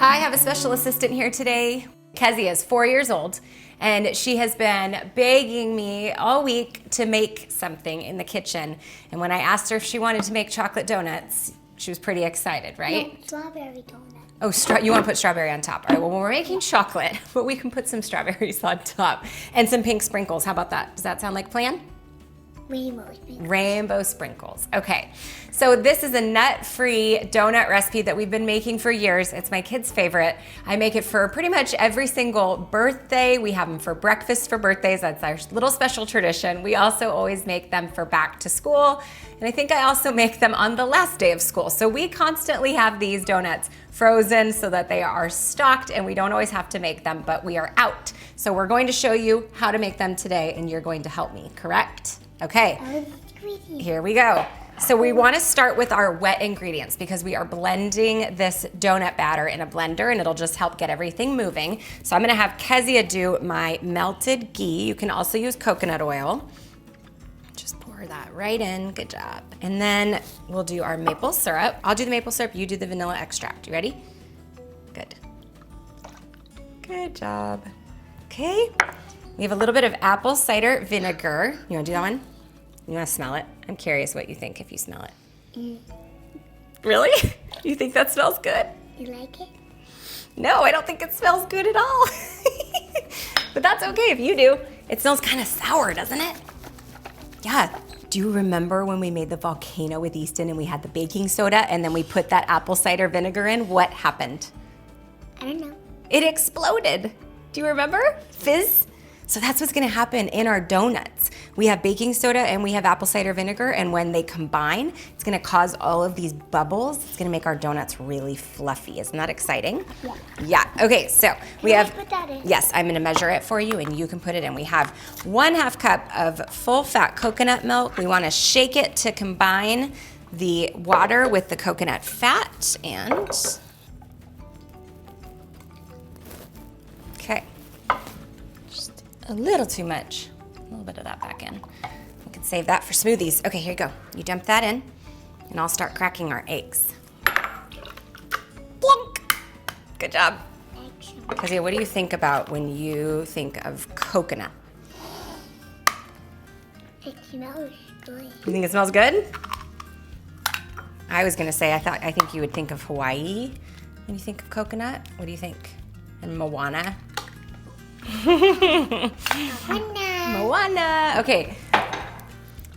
I have a special assistant here today. Kezia is 4 years old, and she has been begging me all week to make something in the kitchen. And when I asked her if she wanted to make chocolate donuts, she was pretty excited, right? No, strawberry donuts. Oh, you want to put strawberry on top. All right, well, we're making chocolate, but we can put some strawberries on top and some pink sprinkles. How about that? Does that sound like a plan? Rainbow sprinkles. Rainbow sprinkles. Okay, so this is a nut-free donut recipe that we've been making for years. It's my kids' favorite. I make it for pretty much every single birthday. We have them for breakfast for birthdays. That's our little special tradition. We also always make them for back to school. And I think I also make them on the last day of school. So we constantly have these donuts frozen so that they are stocked, and we don't always have to make them, but we are out. So we're going to show you how to make them today, and you're going to help me, correct? Okay, here we go. So we want to start with our wet ingredients because we are blending this donut batter in a blender, and it'll just help get everything moving. So I'm going to have Kezia do my melted ghee. You can also use coconut oil. Just pour that right in. Good job. And then we'll do our maple syrup. I'll do the maple syrup. You do the vanilla extract. You ready? Good. Good job. Okay. We have a little bit of apple cider vinegar. You want to do that one? You want to smell it? I'm curious what you think if you smell it. Really? You think that smells good? You like it? No, I don't think it smells good at all. But that's okay if you do. It smells kind of sour, doesn't it? Yeah. Do you remember when we made the volcano with Easton and we had the baking soda and then we put that apple cider vinegar in? What happened? I don't know. It exploded. Do you remember? Fizz? So that's what's gonna happen in our donuts. We have baking soda and we have apple cider vinegar, and when they combine, it's gonna cause all of these bubbles. It's gonna make our donuts really fluffy. Isn't that exciting? Yeah. Yeah, okay, so we Can I have, put that in? yes, I'm gonna measure it for you and you can put it in. We have 1/2 cup of full fat coconut milk. We wanna shake it to combine the water with the coconut fat, and okay. A little too much. A little bit of that back in. We can save that for smoothies. Okay, here you go. You dump that in, and I'll start cracking our eggs. Plunk! Good job. Kezia, what do you think about when you think of coconut? It smells good. You think it smells good? I was gonna say, I think you would think of Hawaii when you think of coconut. What do you think? And Moana? Moana. Okay,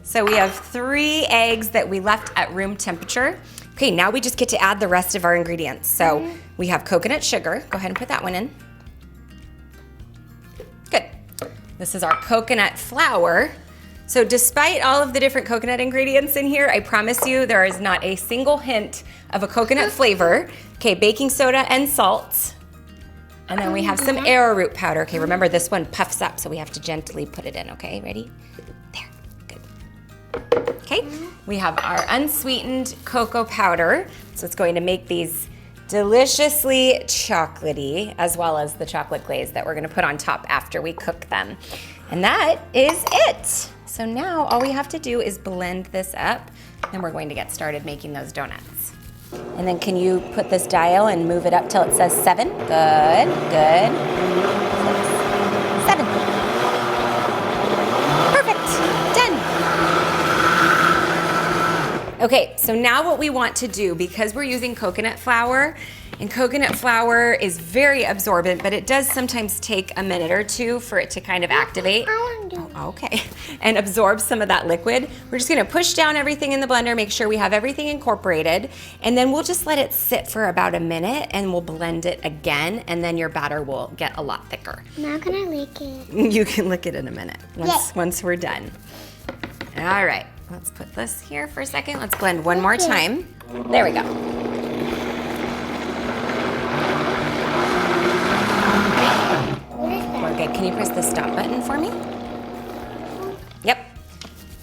so we have 3 eggs that we left at room temperature. Okay, now we just get to add the rest of our ingredients. So we have coconut sugar. Go ahead and put that one in. Good. This is our coconut flour. So despite all of the different coconut ingredients in here, I promise you there is not a single hint of a coconut flavor. Okay, baking soda and salt. And then we have some arrowroot powder. Okay, remember this one puffs up, so we have to gently put it in, okay? Ready? There, good. Okay, we have our unsweetened cocoa powder. So it's going to make these deliciously chocolatey, as well as the chocolate glaze that we're gonna put on top after we cook them. And that is it. So now all we have to do is blend this up, and we're going to get started making those donuts. And then can you put this dial and move it up till it says 7? Good, good. 7. Perfect, done. Okay, so now what we want to do, because we're using coconut flour, and coconut flour is very absorbent, but it does sometimes take a minute or two for it to kind of activate. Okay, and absorb some of that liquid. We're just gonna push down everything in the blender, make sure we have everything incorporated, and then we'll just let it sit for about a minute and we'll blend it again, and then your batter will get a lot thicker. Now can I lick it? You can lick it in a minute, once we're done. All right, let's put this here for a second. Let's blend one more time. There we go. We're good. Can you press the stop button for me? Yep.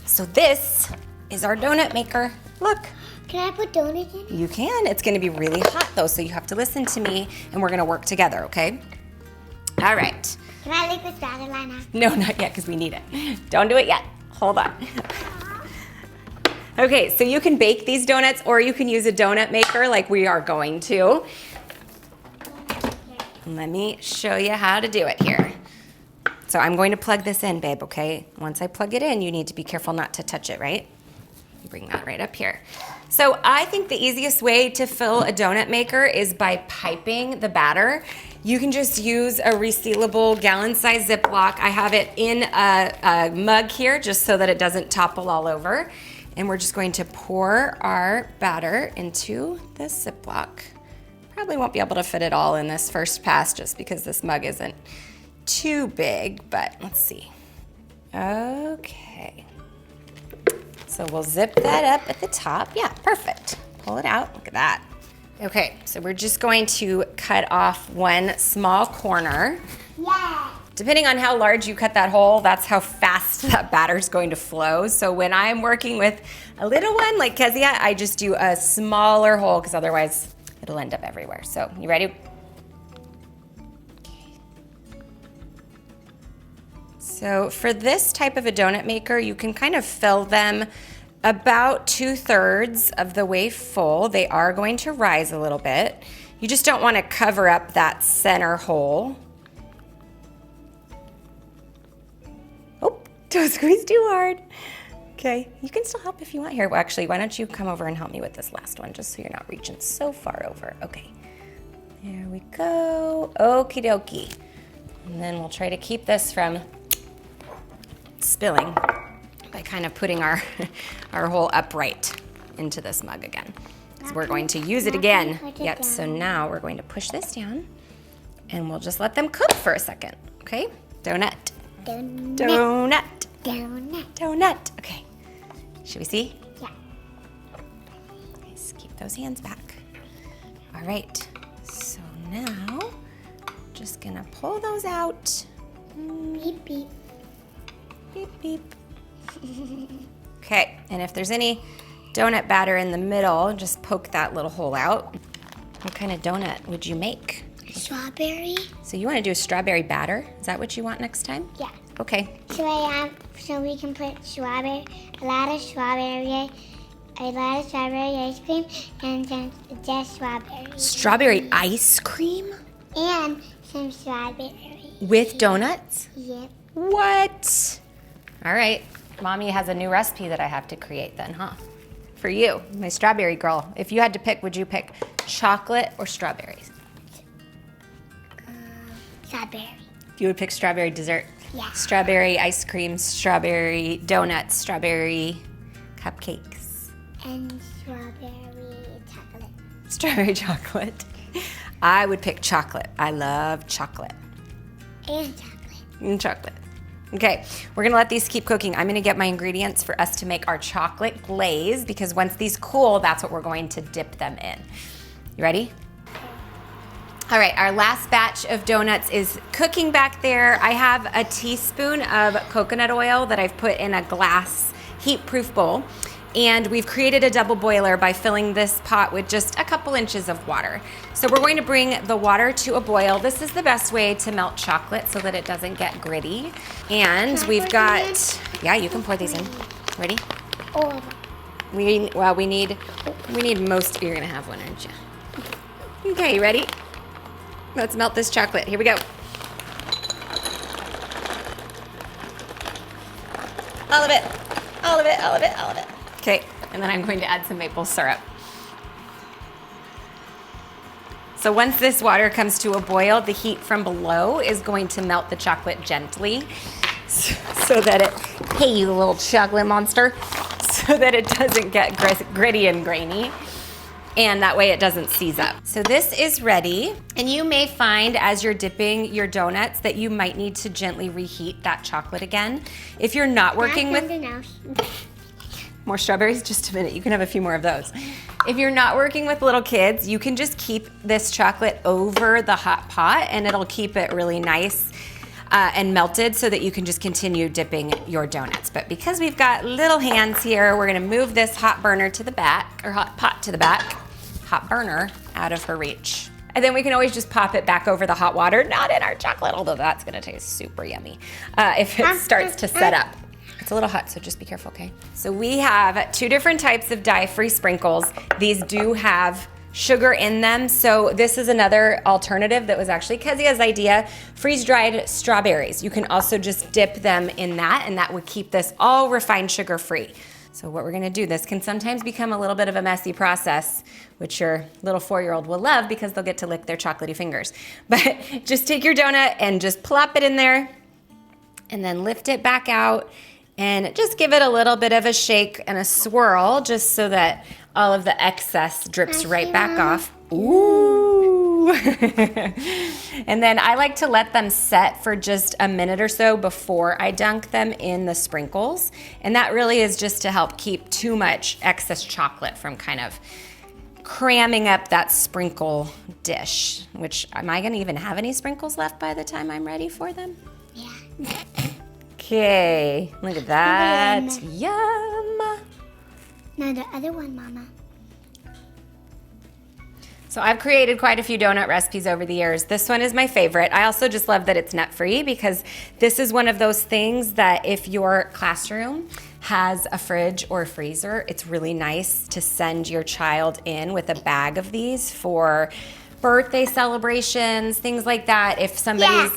So this is our donut maker. Look. Can I put donuts in? You can. It's going to be really hot though, so you have to listen to me and we're going to work together, okay? All right. Can I lick the spatula now? No, not yet, because we need it. Don't do it yet. Hold on. Okay, so you can bake these donuts or you can use a donut maker like we are going to. let me show you how to do it here. So I'm going to plug this in, babe, okay? Once I plug it in, you need to be careful not to touch it, right? Bring that right up here. So I think the easiest way to fill a donut maker is by piping the batter. You can just use a resealable gallon-sized Ziploc. I have it in a mug here just so that it doesn't topple all over. And we're just going to pour our batter into this Ziploc. Probably won't be able to fit it all in this first pass just because this mug isn't too big, but let's see. Okay. So we'll zip that up at the top. Yeah, perfect. Pull it out, look at that. Okay, so we're just going to cut off one small corner. Yeah. Depending on how large you cut that hole, that's how fast that batter's going to flow. So when I'm working with a little one like Kezia, I just do a smaller hole because otherwise it'll end up everywhere. So you ready? So for this type of a donut maker, you can kind of fill them about 2/3 of the way full. They are going to rise a little bit. You just don't want to cover up that center hole. Oh, don't squeeze too hard. Okay, you can still help if you want here. Well, actually, why don't you come over and help me with this last one just so you're not reaching so far over. Okay, there we go. Okie dokie. And then we'll try to keep this from spilling by kind of putting our hole upright into this mug again. So we're going to use it again. Yep, so now we're going to push this down and we'll just let them cook for a second, okay? Donut. Donut. Donut. Donut. Donut. Okay, should we see? Yeah. Nice, keep those hands back. All right, so now, just gonna pull those out. Beep, beep. Beep, beep. Okay, and if there's any donut batter in the middle, just poke that little hole out. What kind of donut would you make? Strawberry. So you want to do a strawberry batter? Is that what you want next time? Yeah. Okay. So we can put strawberry, a lot of strawberry ice cream, and then just strawberries. Strawberry ice cream? And some strawberry. With donuts? Yep. What? All right, Mommy has a new recipe that I have to create then, huh? For you, my strawberry girl. If you had to pick, would you pick chocolate or strawberries? Strawberry. You would pick strawberry dessert? Yeah. Strawberry ice cream, strawberry donuts, strawberry cupcakes. And strawberry chocolate. Strawberry chocolate. I would pick chocolate. I love chocolate. And chocolate. And chocolate. Okay, we're gonna let these keep cooking. I'm gonna get my ingredients for us to make our chocolate glaze because once these cool, that's what we're going to dip them in. You ready? All right, our last batch of donuts is cooking back there. I have a teaspoon of coconut oil that I've put in a glass heat-proof bowl. And we've created a double boiler by filling this pot with just a couple inches of water. So we're going to bring the water to a boil. This is the best way to melt chocolate so that it doesn't get gritty. And we've got, yeah, you can pour these in. Ready? All of them. We need most. You're gonna have one, aren't you? Okay, you ready? Let's melt this chocolate. Here we go. All of it, all of it, all of it, all of it. Okay, and then I'm going to add some maple syrup. So once this water comes to a boil, the heat from below is going to melt the chocolate gently so that it, hey you little chocolate monster, so that it doesn't get gritty and grainy. And that way it doesn't seize up. So this is ready. And you may find as you're dipping your donuts that you might need to gently reheat that chocolate again. If you're not working with more strawberries, just a minute, you can have a few more of those. If you're not working with little kids, you can just keep this chocolate over the hot pot and it'll keep it really nice and melted so that you can just continue dipping your donuts. But because we've got little hands here, we're gonna move this hot burner to the back, or hot pot to the back, hot burner out of her reach. And then we can always just pop it back over the hot water, not in our chocolate, although that's gonna taste super yummy if it starts to set up. It's a little hot, so just be careful, okay? So we have 2 different types of dye-free sprinkles. These do have sugar in them. So this is another alternative that was actually Kezia's idea, freeze-dried strawberries. You can also just dip them in that, and that would keep this all refined sugar-free. So what we're gonna do, this can sometimes become a little bit of a messy process, which your little 4-year-old will love because they'll get to lick their chocolatey fingers. But just take your donut and just plop it in there and then lift it back out and just give it a little bit of a shake and a swirl just so that all of the excess drips right back off. Ooh. And then I like to let them set for just a minute or so before I dunk them in the sprinkles. And that really is just to help keep too much excess chocolate from kind of cramming up that sprinkle dish, which, am I gonna even have any sprinkles left by the time I'm ready for them? Yeah. Okay, look at that. Yum. No, the other one, Mama. So I've created quite a few donut recipes over the years. This one is my favorite. I also just love that it's nut-free because this is one of those things that if your classroom has a fridge or a freezer, it's really nice to send your child in with a bag of these for birthday celebrations, things like that. If somebody's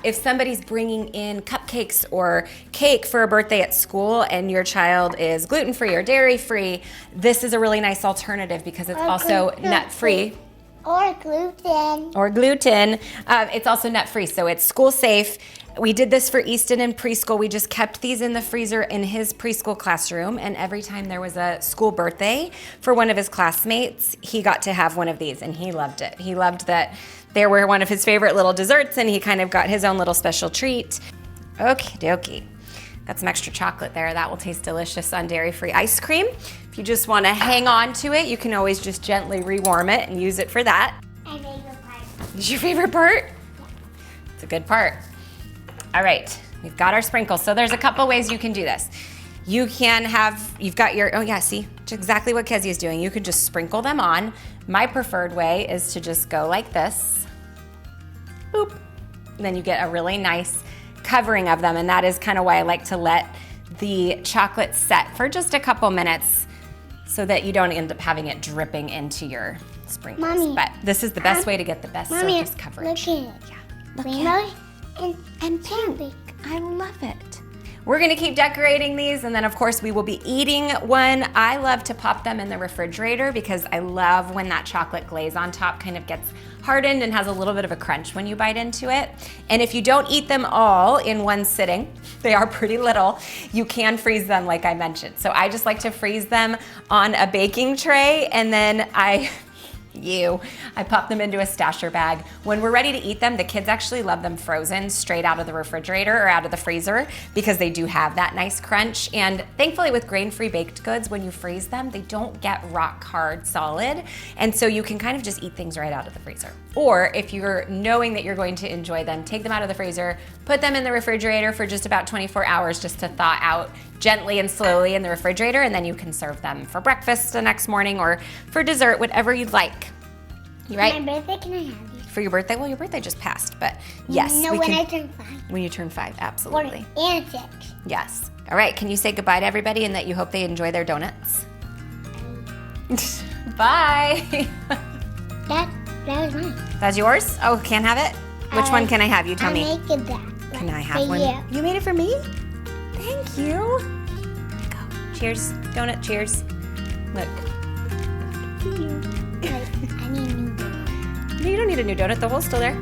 if somebody's bringing in cupcakes or cake for a birthday at school and your child is gluten-free or dairy-free, this is a really nice alternative because it's also nut-free. Or gluten. Or gluten. It's also nut-free, so it's school-safe. We did this for Easton in preschool. We just kept these in the freezer in his preschool classroom, and every time there was a school birthday for one of his classmates, he got to have one of these, and he loved it. He loved that they were one of his favorite little desserts, and he kind of got his own little special treat. Okie dokie. Got some extra chocolate there. That will taste delicious on dairy-free ice cream. If you just want to hang on to it, you can always just gently rewarm it and use it for that. My favorite part. Is your favorite part? It's a good part. All right, we've got our sprinkles. So there's a couple ways you can do this. You can have, you've got your, oh yeah, see, it's exactly what Kezia is doing. You could just sprinkle them on. My preferred way is to just go like this. Boop. And then you get a really nice covering of them, and that is kind of why I like to let the chocolate set for just a couple minutes so that you don't end up having it dripping into your sprinkles. Mommy, but this is the best way to get the best surface coverage. Look at it. Yeah. Rainbow And pink. I love it. We're gonna keep decorating these, and then of course we will be eating one. I love to pop them in the refrigerator because I love when that chocolate glaze on top kind of gets hardened and has a little bit of a crunch when you bite into it. And if you don't eat them all in one sitting, they are pretty little, you can freeze them like I mentioned. So I just like to freeze them on a baking tray, and then I pop them into a stasher bag. When we're ready to eat them, the kids actually love them frozen straight out of the refrigerator or out of the freezer because they do have that nice crunch. And thankfully with grain-free baked goods, when you freeze them, they don't get rock hard solid. And so you can kind of just eat things right out of the freezer. Or if you're knowing that you're going to enjoy them, take them out of the freezer, put them in the refrigerator for just about 24 hours just to thaw out gently and slowly in the refrigerator, and then you can serve them for breakfast the next morning or for dessert, whatever you'd like. You right? For my birthday, can I have these? For your birthday? Well, your birthday just passed, but yes. No, when I turn 5. When you turn 5, absolutely. And 6. Yes. All right, can you say goodbye to everybody and that you hope they enjoy their donuts? Bye. That was mine. That's yours? Oh, can't have it? Which one can I have? You tell me. I make that. Can I have one? You made it for me? Thank you. There you go. Cheers. Donut cheers. Look. I need a new donut. You don't need a new donut. The hole's still there.